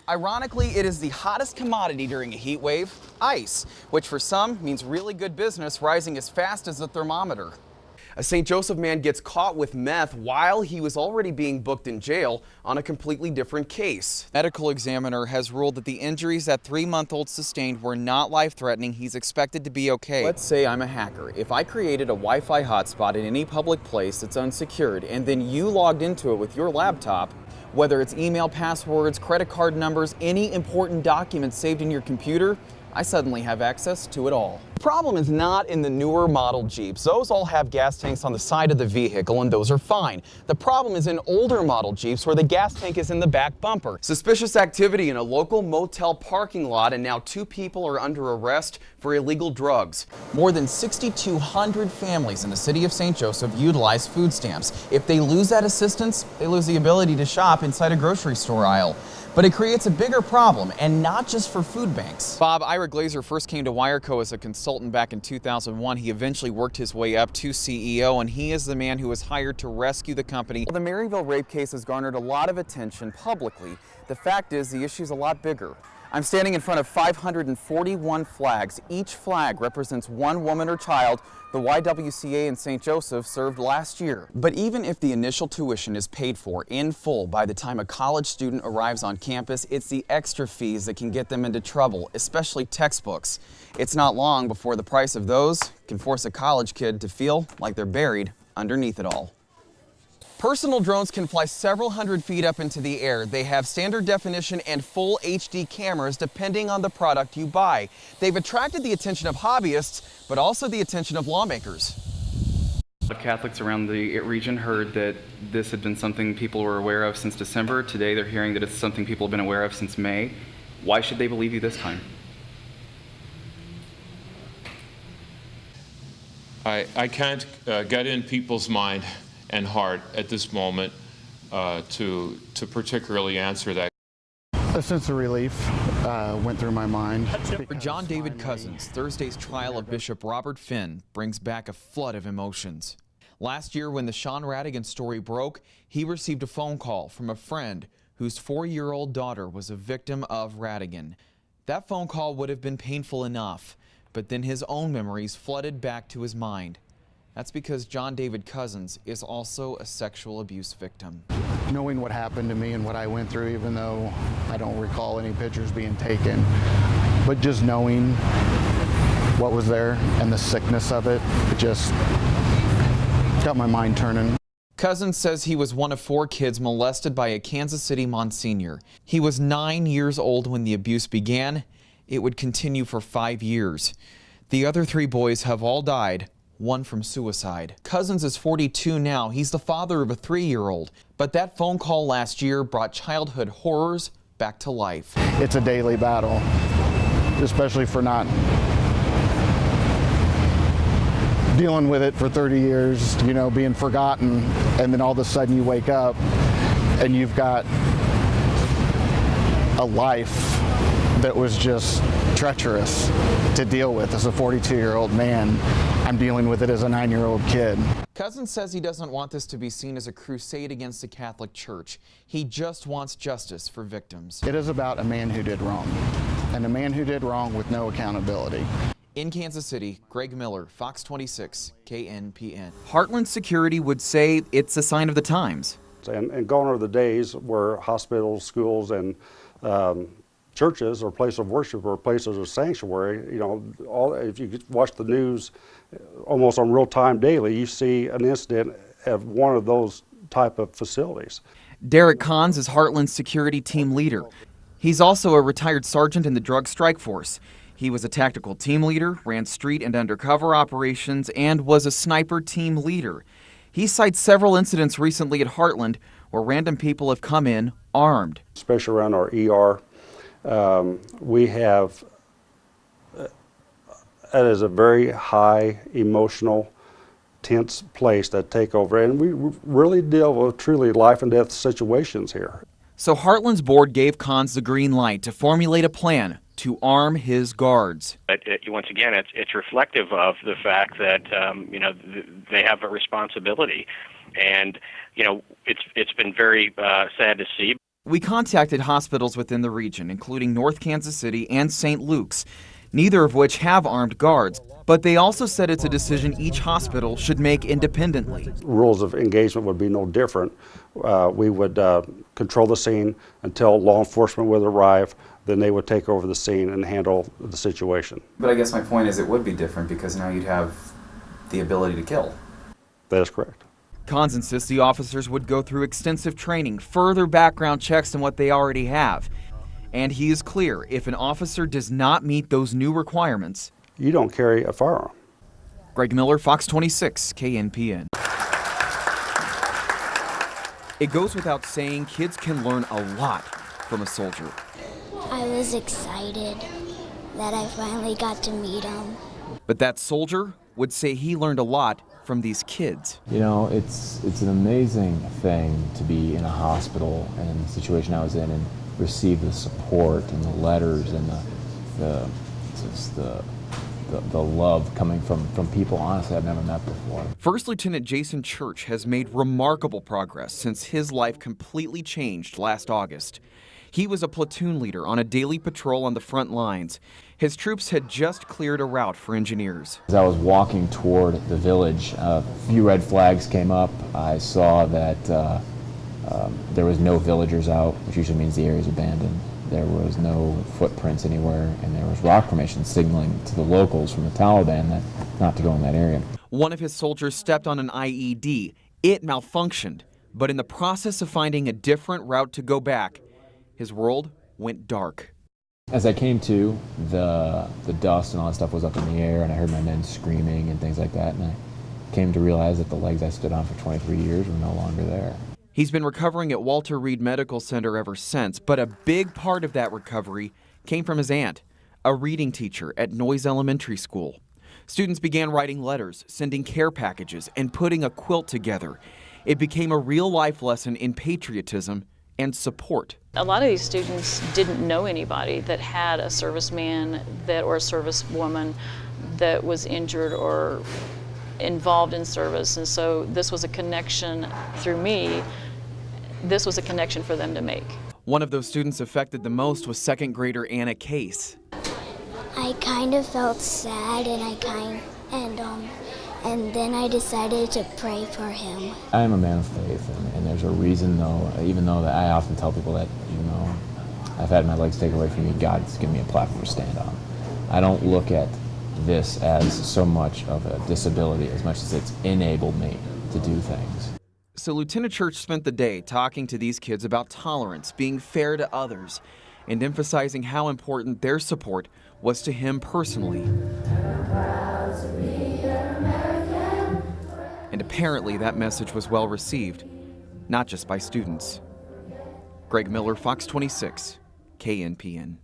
Ironically, it is the hottest commodity during a heat wave, ice, which for some means really good business, rising as fast as the thermometer. A St. Joseph man gets caught with meth while he was already being booked in jail on a completely different case. Medical examiner has ruled that the injuries that 3-month-old sustained were not life-threatening. He's expected to be okay. Let's say I'm a hacker. If I created a Wi-Fi hotspot in any public place that's unsecured and then you logged into it with your laptop, whether it's email passwords, credit card numbers, any important documents saved in your computer, I suddenly have access to it all. The problem is not in the newer model Jeeps. Those all have gas tanks on the side of the vehicle and those are fine. The problem is in older model Jeeps where the gas tank is in the back bumper. Suspicious activity in a local motel parking lot, and now 2 people are under arrest for illegal drugs. More than 6,200 families in the city of St. Joseph utilize food stamps. If they lose that assistance, they lose the ability to shop inside a grocery store aisle. But it creates a bigger problem, and not just for food banks. Bob, Ira Glazer first came to Wireco as a consultant back in 2001. He eventually worked his way up to CEO, and he is the man who was hired to rescue the company. The Maryville rape case has garnered a lot of attention publicly. The fact is, the issue's a lot bigger. I'm standing in front of 541 flags. Each flag represents one woman or child the YWCA in St. Joseph served last year. But even if the initial tuition is paid for in full by the time a college student arrives on campus, it's the extra fees that can get them into trouble, especially textbooks. It's not long before the price of those can force a college kid to feel like they're buried underneath it all. Personal drones can fly several hundred feet up into the air. They have standard definition and full HD cameras depending on the product you buy. They've attracted the attention of hobbyists, but also the attention of lawmakers. The Catholics around the region heard that this had been something people were aware of since December. Today they're hearing that it's something people have been aware of since May. Why should they believe you this time? I can't get in people's mind and heart at this moment to particularly answer that. A sense of relief went through my mind. For John David Cousins, Thursday's trial of Bishop Robert Finn brings back a flood of emotions. Last year, when the Sean Radigan story broke, he received a phone call from a friend whose 4-year-old daughter was a victim of Radigan. That phone call would have been painful enough, but then his own memories flooded back to his mind. That's because John David Cousins is also a sexual abuse victim. Knowing what happened to me and what I went through, even though I don't recall any pictures being taken, but just knowing what was there and the sickness of it, it just got my mind turning. Cousins says he was one of 4 kids molested by a Kansas City Monsignor. He was 9 years old when the abuse began. It would continue for 5 years. The other 3 boys have all died, one from suicide. Cousins is 42 now. He's the father of a 3-year-old. But that phone call last year brought childhood horrors back to life. It's a daily battle, especially for not dealing with it for 30 years, you know, being forgotten, and then all of a sudden you wake up and you've got a life that was just treacherous to deal with. As a 42-year-old man, I'm dealing with it as a 9-year-old kid. Cousins says he doesn't want this to be seen as a crusade against the Catholic Church. He just wants justice for victims. It is about a man who did wrong, and a man who did wrong with no accountability. In Kansas City, Greg Miller, Fox 26, KNPN. Heartland Security would say it's a sign of the times. And gone are the days where hospitals, schools, and churches or places of worship or places of sanctuary, you know, if you watch the news almost on real time daily, you see an incident at one of those type of facilities. Derek Kahns is Heartland's security team leader. He's also a retired sergeant in the drug strike force. He was a tactical team leader, ran street and undercover operations, and was a sniper team leader. He cites several incidents recently at Heartland where random people have come in armed. Especially around our ER. We have, it is a very high emotional, tense place that take over, and we really deal with truly life and death situations here. So Heartland's board gave Kahns the green light to formulate a plan to arm his guards. Once again, it's reflective of the fact that you know, they have a responsibility, and you know, it's been very sad to see. We contacted hospitals within the region, including North Kansas City and St. Luke's, neither of which have armed guards, but they also said it's a decision each hospital should make independently. Rules of engagement would be no different. We would control the scene until law enforcement would arrive, then they would take over the scene and handle the situation. But I guess my point is it would be different because now you'd have the ability to kill. That is correct. Cons insists the officers would go through extensive training, further background checks than what they already have. And he is clear, if an officer does not meet those new requirements, You don't carry a firearm. Greg Miller, Fox 26, KNPN. It goes without saying, kids can learn a lot from a soldier. I was excited that I finally got to meet him. But that soldier would say he learned a lot from these kids. You know, it's an amazing thing to be in a hospital and the situation I was in and receive the support and the letters and the love coming from people, honestly, I've never met before. First Lieutenant Jason Church has made remarkable progress since his life completely changed last August. He was a platoon leader on a daily patrol on the front lines. His troops had just cleared a route for engineers. As I was walking toward the village, a few red flags came up. I saw that there was no villagers out, which usually means the area is abandoned. There was no footprints anywhere, and there was rock formation signaling to the locals from the Taliban that not to go in that area. One of his soldiers stepped on an IED. It malfunctioned, but in the process of finding a different route to go back, his world went dark. As I came to, the dust and all that stuff was up in the air, and I heard my men screaming and things like that, and I came to realize that the legs I stood on for 23 years were no longer there. He's been recovering at Walter Reed Medical Center ever since, but a big part of that recovery came from his aunt, a reading teacher at Noyes Elementary School. Students began writing letters, sending care packages, and putting a quilt together. It became a real-life lesson in patriotism and support. A lot of these students didn't know anybody that had a serviceman or a servicewoman that was injured or involved in service, and so this was a connection through me. This was a connection for them to make. One of those students affected the most was second grader Anna Case. I kind of felt sad, and then I decided to pray for him. I am a man of faith, and there's a reason, though, even though that I often tell people that, I've had my legs taken away from me, God's given me a platform to stand on. I don't look at this as so much of a disability as much as it's enabled me to do things. So Lieutenant Church spent the day talking to these kids about tolerance, being fair to others, and emphasizing how important their support was to him personally. And apparently that message was well received, not just by students. Greg Miller, Fox 26, KNPN.